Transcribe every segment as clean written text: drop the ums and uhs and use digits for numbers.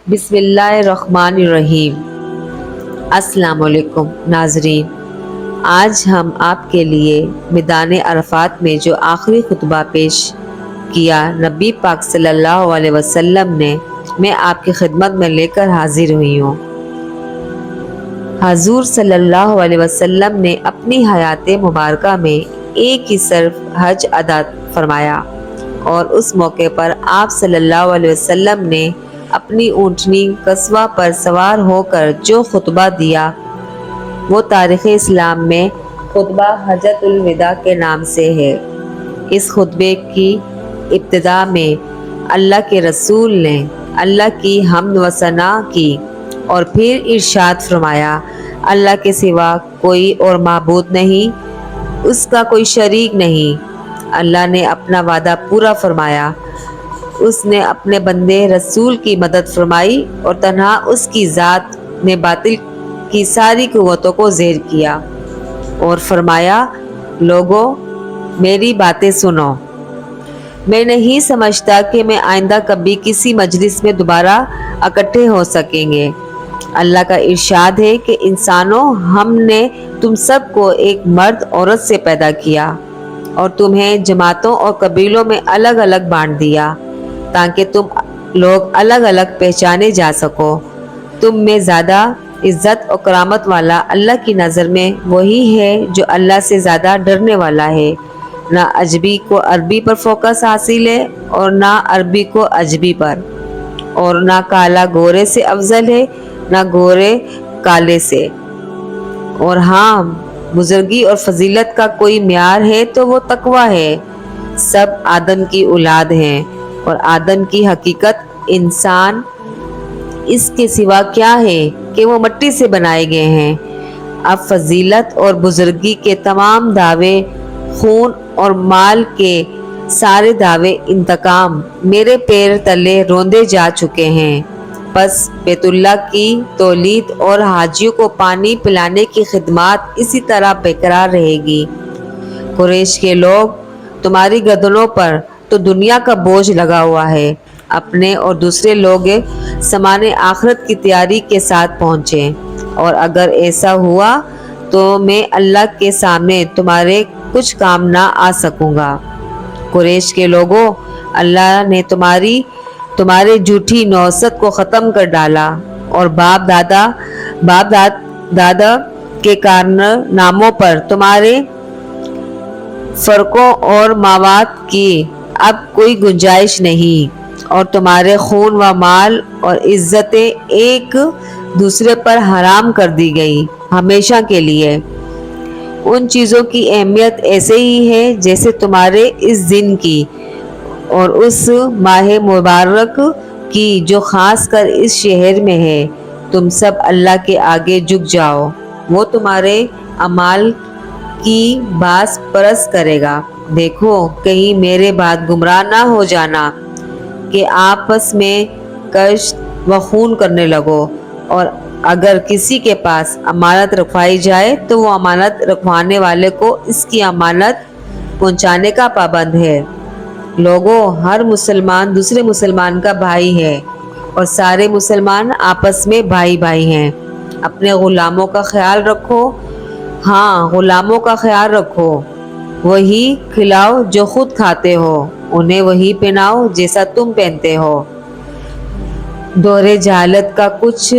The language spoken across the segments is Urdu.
بسم اللہ الرحمن الرحیم۔ السلام علیکم ناظرین، آج ہم آپ کے لیے میدان عرفات میں جو آخری خطبہ پیش کیا نبی پاک صلی اللہ علیہ وسلم نے، میں آپ کی خدمت میں لے کر حاضر ہوئی ہوں۔ حضور صلی اللہ علیہ وسلم نے اپنی حیات مبارکہ میں ایک ہی صرف حج ادا فرمایا، اور اس موقع پر آپ صلی اللہ علیہ وسلم نے اپنی اونٹنی قصوہ پر سوار ہو کر جو خطبہ دیا وہ تاریخ اسلام میں خطبہ حجۃ الوداع کے نام سے ہے۔ اس خطبے کی ابتدا میں اللہ کے رسول نے اللہ کی حمد و ثنا کی اور پھر ارشاد فرمایا، اللہ کے سوا کوئی اور معبود نہیں، اس کا کوئی شریک نہیں۔ اللہ نے اپنا وعدہ پورا فرمایا، اس نے اپنے بندے رسول کی مدد فرمائی اور تنہا اس کی ذات نے باطل کی ساری قوتوں کو زیر کیا، اور فرمایا، لوگو میری باتیں سنو، میں نہیں سمجھتا کہ میں آئندہ کبھی کسی مجلس میں دوبارہ اکٹھے ہو سکیں گے۔ اللہ کا ارشاد ہے کہ انسانوں، ہم نے تم سب کو ایک مرد عورت سے پیدا کیا اور تمہیں جماعتوں اور قبیلوں میں الگ الگ بانٹ دیا تاکہ تم لوگ الگ الگ پہچانے جا سکو۔ تم میں زیادہ عزت اور کرامت والا اللہ کی نظر میں وہی ہے جو اللہ سے زیادہ ڈرنے والا ہے۔ نہ عجمی کو عربی پر فوکس حاصل ہے اور نہ عربی کو عجمی پر، اور نہ کالا گورے سے افضل ہے نہ گورے کالے سے۔ اور ہاں، بزرگی اور فضیلت کا کوئی معیار ہے تو وہ تقویٰ ہے۔ سب آدم کی اولاد ہیں، اور آدم کی حقیقت انسان اس کے سوا کیا ہے کہ وہ مٹی سے بنائے گئے ہیں۔ اب فضیلت اور بزرگی کے تمام دعوے، خون اور مال کے سارے دعوے انتقام میرے پیر تلے روندے جا چکے ہیں۔ بس بیت اللہ کی تولید اور حاجیوں کو پانی پلانے کی خدمات اسی طرح برقرار رہے گی۔ قریش کے لوگ، تمہاری گردنوں پر تو دنیا کا بوجھ لگا ہوا ہے۔ اپنے اور دوسرے لوگ سامان آخرت کی تیاری کے ساتھ پہنچے، اور اگر ایسا ہوا تو میں اللہ کے سامنے تمہارے کچھ کام نہ آ سکوں گا۔ قریش کے لوگوں، اللہ نے تمہارے جھوٹی نوست کو ختم کر ڈالا، اور باپ دادا کے کارناموں پر تمہارے فرقوں اور مواد کی اب کوئی گنجائش نہیں، اور تمہارے خون و مال اور عزتیں ایک دوسرے پر حرام کر دی گئی ہمیشہ کے لیے۔ ان چیزوں کی اہمیت ایسے ہی ہے جیسے تمہارے اس دن کی اور اس ماہ مبارک کی جو خاص کر اس شہر میں ہے۔ تم سب اللہ کے آگے جھک جاؤ، وہ تمہارے اعمال کی باز پرس کرے گا۔ دیکھو کہیں میرے بعد گمراہ نہ ہو جانا کہ آپس میں کشت و خون کرنے لگو، اور اگر کسی کے پاس امانت رکھوائی جائے تو وہ امانت رکھوانے والے کو اس کی امانت پہنچانے کا پابند ہے۔ لوگوں، ہر مسلمان دوسرے مسلمان کا بھائی ہے، اور سارے مسلمان آپس میں بھائی بھائی ہیں۔ اپنے غلاموں کا خیال رکھو، ہاں غلاموں کا خیال رکھو، وہی کھلاؤ جو خود کھاتے ہو، انہیں وہی پہناؤ جیسا تم پہنتے ہو۔ دور جہالت کا کچھ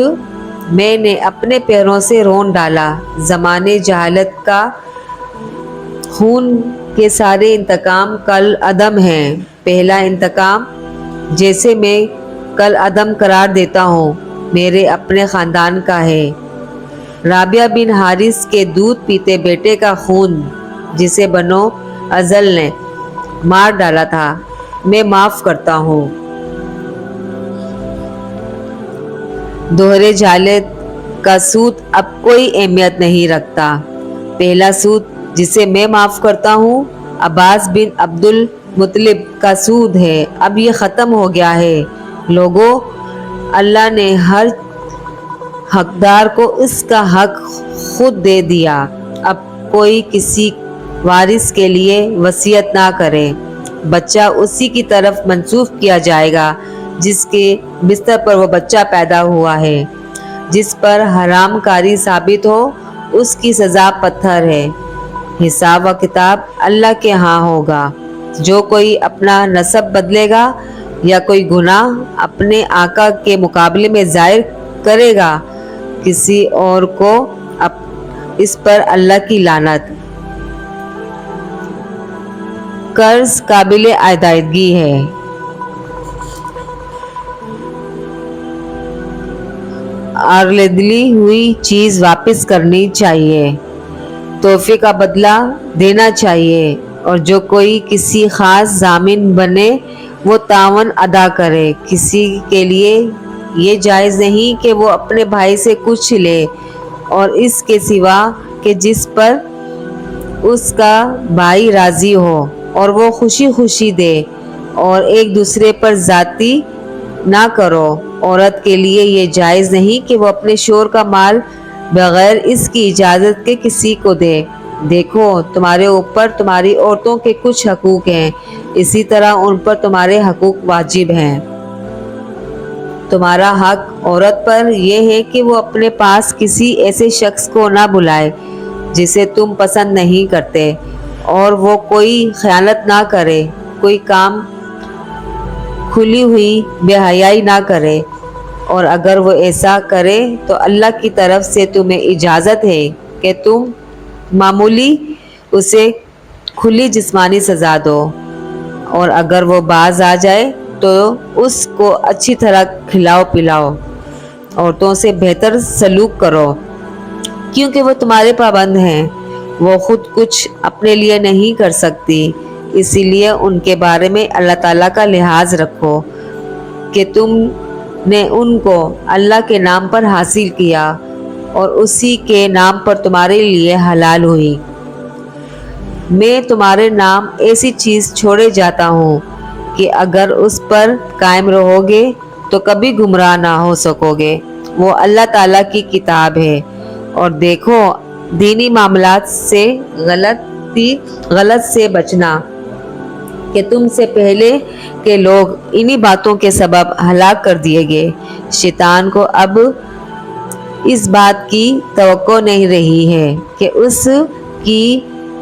میں نے اپنے پیروں سے رون ڈالا۔ زمانے جہالت کا خون کے سارے انتقام کل عدم ہیں۔ پہلا انتقام جیسے میں کل عدم قرار دیتا ہوں، میرے اپنے خاندان کا ہے۔ رابعہ بن حارث کے دودھ پیتے بیٹے کا خون جسے بنو ازل نے مار ڈالا تھا، میں معاف کرتا ہوں۔ دوہرے جہالت کا سود اب کوئی اہمیت نہیں رکھتا۔ پہلا سود جسے میں معاف کرتا ہوں عباس بن عبد المطلب کا سود ہے، اب یہ ختم ہو گیا ہے۔ لوگوں، اللہ نے ہر حقدار کو اس کا حق خود دے دیا، اب کوئی کسی وارث کے لیے وصیت نہ کرے، بچہ اسی کی طرف منسوب کیا جائے گا جس کے بستر پر وہ بچہ پیدا ہوا ہے، جس پر حرام کاری ثابت ہو اس کی سزا پتھر ہے۔ حساب و کتاب اللہ کے ہاں ہوگا۔ جو کوئی اپنا نسب بدلے گا یا کوئی گناہ اپنے آقا کے مقابلے میں ظاہر کرے گا کسی اور کو، اس پر اللہ کی لعنت۔ قرض قابل ادائیگی ہے۔ اگلی ہوئی چیز واپس کرنی چاہیے، تحفے کا بدلہ دینا چاہیے، اور جو کوئی کسی خاص ضامن بنے وہ تعاون ادا کرے۔ کسی کے لیے یہ جائز نہیں کہ وہ اپنے بھائی سے کچھ لے اور اس کے سوا کہ جس پر اس کا بھائی راضی ہو اور وہ خوشی خوشی دے، اور ایک دوسرے پر زیادتی نہ کرو۔ عورت کے لیے یہ جائز نہیں کہ وہ اپنے شوہر کا مال بغیر اس کی اجازت کے کسی کو دے۔ دیکھو، تمہارے اوپر تمہاری عورتوں کے کچھ حقوق ہیں، اسی طرح ان پر تمہارے حقوق واجب ہیں۔ تمہارا حق عورت پر یہ ہے کہ وہ اپنے پاس کسی ایسے شخص کو نہ بلائے جسے تم پسند نہیں کرتے، اور وہ کوئی خیانت نہ کرے، کوئی کام کھلی ہوئی بے حیائی نہ کرے، اور اگر وہ ایسا کرے تو اللہ کی طرف سے تمہیں اجازت ہے کہ تم معمولی اسے کھلی جسمانی سزا دو، اور اگر وہ باز آ جائے تو اس کو اچھی طرح کھلاؤ پلاؤ، عورتوں سے بہتر سلوک کرو، کیونکہ وہ تمہارے پابند ہیں، وہ خود کچھ اپنے لیے نہیں کر سکتی، اسی لیے ان کے بارے میں اللہ تعالیٰ کا لحاظ رکھو کہ تم نے ان کو اللہ کے نام پر حاصل کیا اور اسی کے نام پر تمہارے لیے حلال ہوئی۔ میں تمہارے نام ایسی چیز چھوڑے جاتا ہوں کہ اگر اس پر قائم رہو گے تو کبھی گمراہ نہ ہو سکو گے، وہ اللہ تعالیٰ کی کتاب ہے۔ اور دیکھو، دینی معاملات سے غلط سے بچنا کہ تم سے پہلے کے لوگ انہی باتوں کے سبب ہلاک کر دیے گئے۔ شیطان کو اب اس بات کی توقع نہیں رہی ہے کہ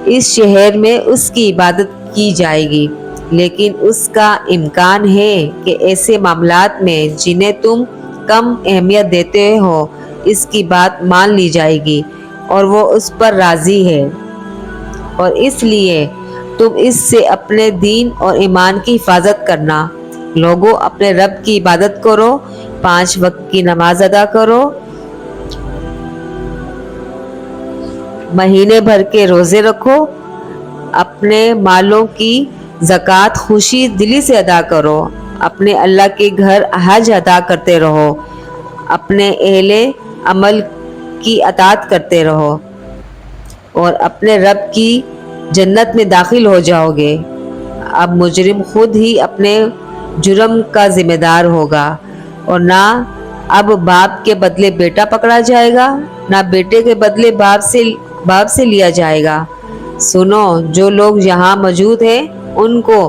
اس شہر میں اس کی عبادت کی جائے گی، لیکن اس کا امکان ہے کہ ایسے معاملات میں جنہیں تم کم اہمیت دیتے ہو اس کی بات مان لی جائے گی اور وہ اس پر راضی ہے، اور اس لیے تم اس سے اپنے دین اور ایمان کی حفاظت کرنا۔ لوگوں، اپنے رب کی عبادت کرو، 5 وقت کی نماز ادا کرو، مہینے بھر کے روزے رکھو، اپنے مالوں کی زکوٰۃ خوشی دلی سے ادا کرو، اپنے اللہ کے گھر حج ادا کرتے رہو، اپنے اہل عمل کی اطاعت کرتے رہو، اور اپنے رب کی جنت میں داخل ہو جاؤ گے۔ اب مجرم خود ہی اپنے جرم کا ذمہ دار ہوگا، اور نہ اب باپ کے بدلے بیٹا پکڑا جائے گا، نہ بیٹے کے بدلے باپ سے لیا جائے گا۔ سنو، جو لوگ یہاں موجود ہیں ان کو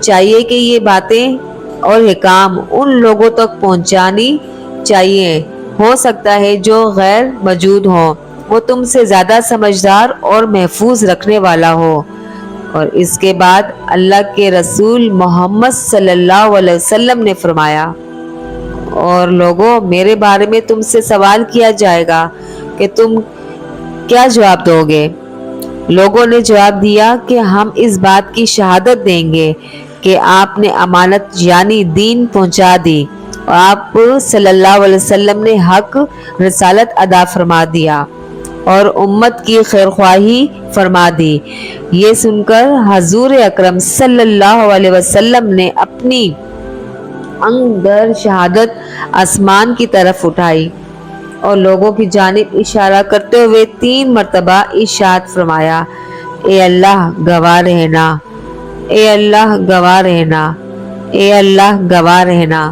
چاہیے کہ یہ باتیں اور احکام ان لوگوں تک پہنچانی چاہیے، ہو سکتا ہے جو غیر موجود ہوں وہ تم سے زیادہ سمجھدار اور محفوظ رکھنے والا ہو۔ اور اس کے بعد اللہ کے رسول محمد صلی اللہ علیہ وسلم نے فرمایا، اور لوگوں، میرے بارے میں تم سے سوال کیا جائے گا کہ تم کیا جواب دو گے؟ لوگوں نے جواب دیا کہ ہم اس بات کی شہادت دیں گے کہ آپ نے امانت یعنی دین پہنچا دی، اور آپ صلی اللہ علیہ وسلم نے حق رسالت ادا فرما دیا اور امت کی خیرخواہی فرما دی۔ یہ سن کر حضور اکرم صلی اللہ علیہ وسلم نے اپنی انگ در شہادت آسمان کی طرف اٹھائی اور لوگوں کی جانب اشارہ کرتے ہوئے 3 مرتبہ ارشاد فرمایا، اے اللہ گواہ رہنا، اے اللہ گواہ رہنا، اے اللہ گواہ رہنا۔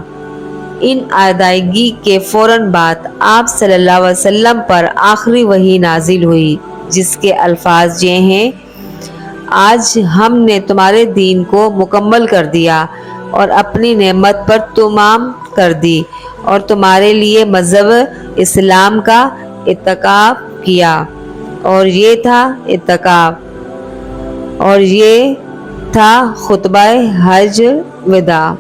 ان ادائیگی کے فوراً بعد آپ صلی اللہ علیہ وسلم پر آخری وحی نازل ہوئی، جس کے الفاظ یہ ہیں، آج ہم نے تمہارے دین کو مکمل کر دیا، اور اپنی نعمت پر تمام کر دی اور تمہارے لیے مذہب اسلام کا اعتکاف کیا، اور یہ تھا اعتکاف، اور یہ تھا خطبہ حج وداع۔